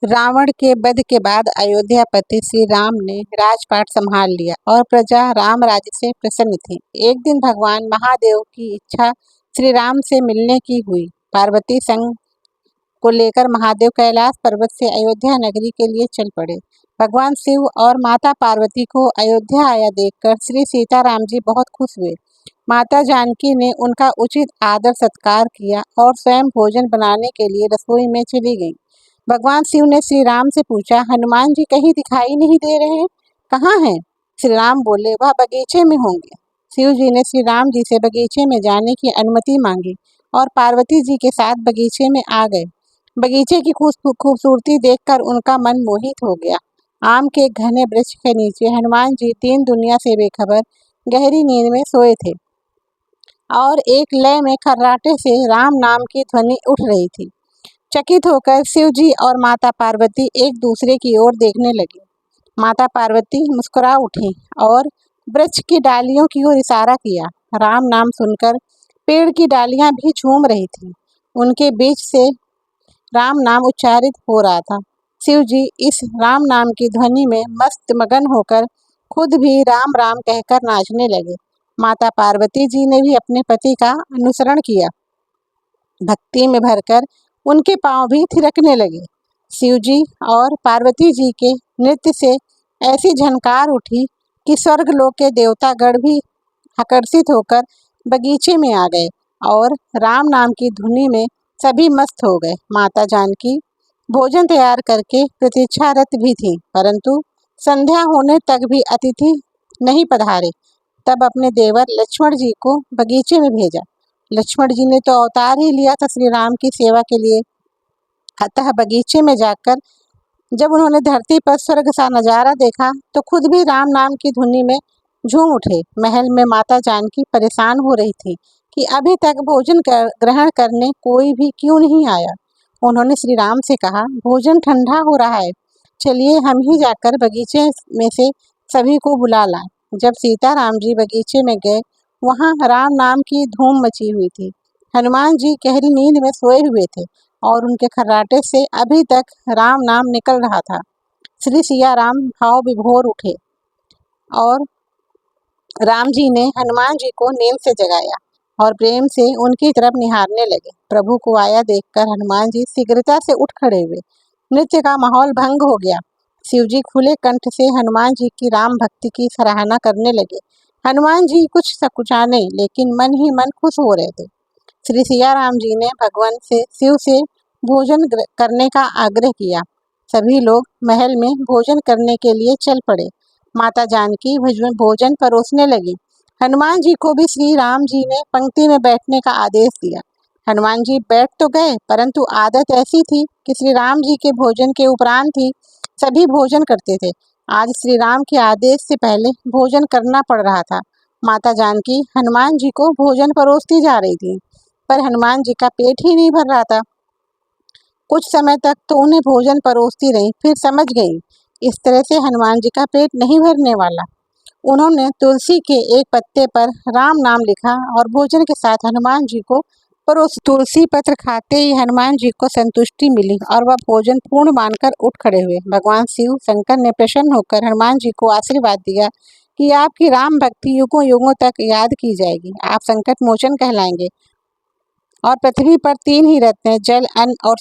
रावण के वध के बाद अयोध्यापति श्री राम ने राजपाट संभाल लिया और प्रजा राम राज्य से प्रसन्न थी। एक दिन भगवान महादेव की इच्छा श्री राम से मिलने की हुई। पार्वती संग को लेकर महादेव कैलाश पर्वत से अयोध्या नगरी के लिए चल पड़े। भगवान शिव और माता पार्वती को अयोध्या आया देखकर श्री सीताराम जी बहुत खुश हुए। माता जानकी ने उनका उचित आदर सत्कार किया और स्वयं भोजन बनाने के लिए रसोई में चली गई। भगवान शिव ने श्री राम से पूछा, हनुमान जी कहीं दिखाई नहीं दे रहे हैं, कहाँ हैं? श्री राम बोले, वह बगीचे में होंगे। शिव जी ने श्री राम जी से बगीचे में जाने की अनुमति मांगी और पार्वती जी के साथ बगीचे में आ गए। बगीचे की खूबसूरती देखकर उनका मन मोहित हो गया। आम के घने वृक्ष के नीचे हनुमान जी तीन दुनिया से बेखबर गहरी नींद में सोए थे और एक लय में खर्राटे से राम नाम की ध्वनि उठ रही थी। चकित होकर शिव जी और माता पार्वती एक दूसरे की ओर देखने लगी। माता पार्वती मुस्कुरा उठी और वृक्ष की डालियों की ओर इशारा किया। राम नाम सुनकर पेड़ की डालियां भी झूम रही थीं। उनके बीच से राम नाम उच्चारित हो रहा था। शिव जी इस राम नाम की ध्वनि में मस्त मगन होकर खुद भी राम राम कहकर नाचने लगे। माता पार्वती जी ने भी अपने पति का अनुसरण किया। भक्ति में भरकर उनके पांव भी थिरकने लगे। शिव जी और पार्वती जी के नृत्य से ऐसी झनकार उठी कि स्वर्गलोक के देवतागण भी आकर्षित होकर बगीचे में आ गए और राम नाम की धुनी में सभी मस्त हो गए। माता जानकी भोजन तैयार करके प्रतीक्षारत भी थी, परंतु संध्या होने तक भी अतिथि नहीं पधारे। तब अपने देवर लक्ष्मण जी को बगीचे में भेजा। लक्ष्मण जी ने तो अवतार ही लिया था श्री राम की सेवा के लिए। अतः बगीचे में जाकर जब उन्होंने धरती पर स्वर्ग सा नजारा देखा तो खुद भी राम नाम की धुनी में झूम उठे। महल में माता जानकी परेशान हो रही थी कि अभी तक भोजन ग्रहण करने कोई भी क्यों नहीं आया। उन्होंने श्री राम से कहा, भोजन ठंडा हो रहा है, चलिए हम ही जाकर बगीचे में से सभी को बुला लाएं। जब सीताराम जी बगीचे में गए, वहां राम नाम की धूम मची हुई थी। हनुमान जी गहरी नींद में सोए हुए थे और उनके खर्राटे से अभी तक राम नाम निकल रहा था। श्री सिया राम भाव विभोर उठे और राम जी ने हनुमान जी को नींद से जगाया और प्रेम से उनकी तरफ निहारने लगे। प्रभु को आया देखकर हनुमान जी शीघ्रता से उठ खड़े हुए। नृत्य का माहौल भंग हो गया। शिव जी खुले कंठ से हनुमान जी की राम भक्ति की सराहना करने लगे। हनुमान जी कुछ सकुचाने लेकिन मन ही मन खुश हो रहे थे। श्री सिया राम जी ने भगवान से शिव से भोजन करने का आग्रह किया। सभी लोग महल में भोजन करने के लिए चल पड़े। माता जानकी भोजन परोसने लगी। हनुमान जी को भी श्री राम जी ने पंक्ति में बैठने का आदेश दिया। हनुमान जी बैठ तो गए, परंतु आदत ऐसी थी कि श्री राम जी के भोजन के उपरांत ही सभी भोजन करते थे। आज श्री राम के आदेश से पहले भोजन करना पड़ रहा था। माता जानकी हनुमान जी को भोजन परोसती जा रही थी, पर हनुमान जी का पेट ही नहीं भर रहा था। कुछ समय तक तो उन्हें भोजन परोसती रही, फिर समझ गई इस तरह से हनुमान जी का पेट नहीं भरने वाला। उन्होंने तुलसी के एक पत्ते पर राम नाम लिखा और भोजन के साथ हनुमान जी को परोस। तुलसी पत्र खाते ही हनुमान जी को संतुष्टि मिली और वह भोजन पूर्ण मानकर उठ खड़े हुए। भगवान शिव शंकर ने प्रसन्न होकर हनुमान जी को आशीर्वाद दिया कि आपकी राम भक्ति युगों युगों तक याद की जाएगी। आप संकट मोचन कहलाएंगे और पृथ्वी पर तीन ही रत्न, जल, अन्न और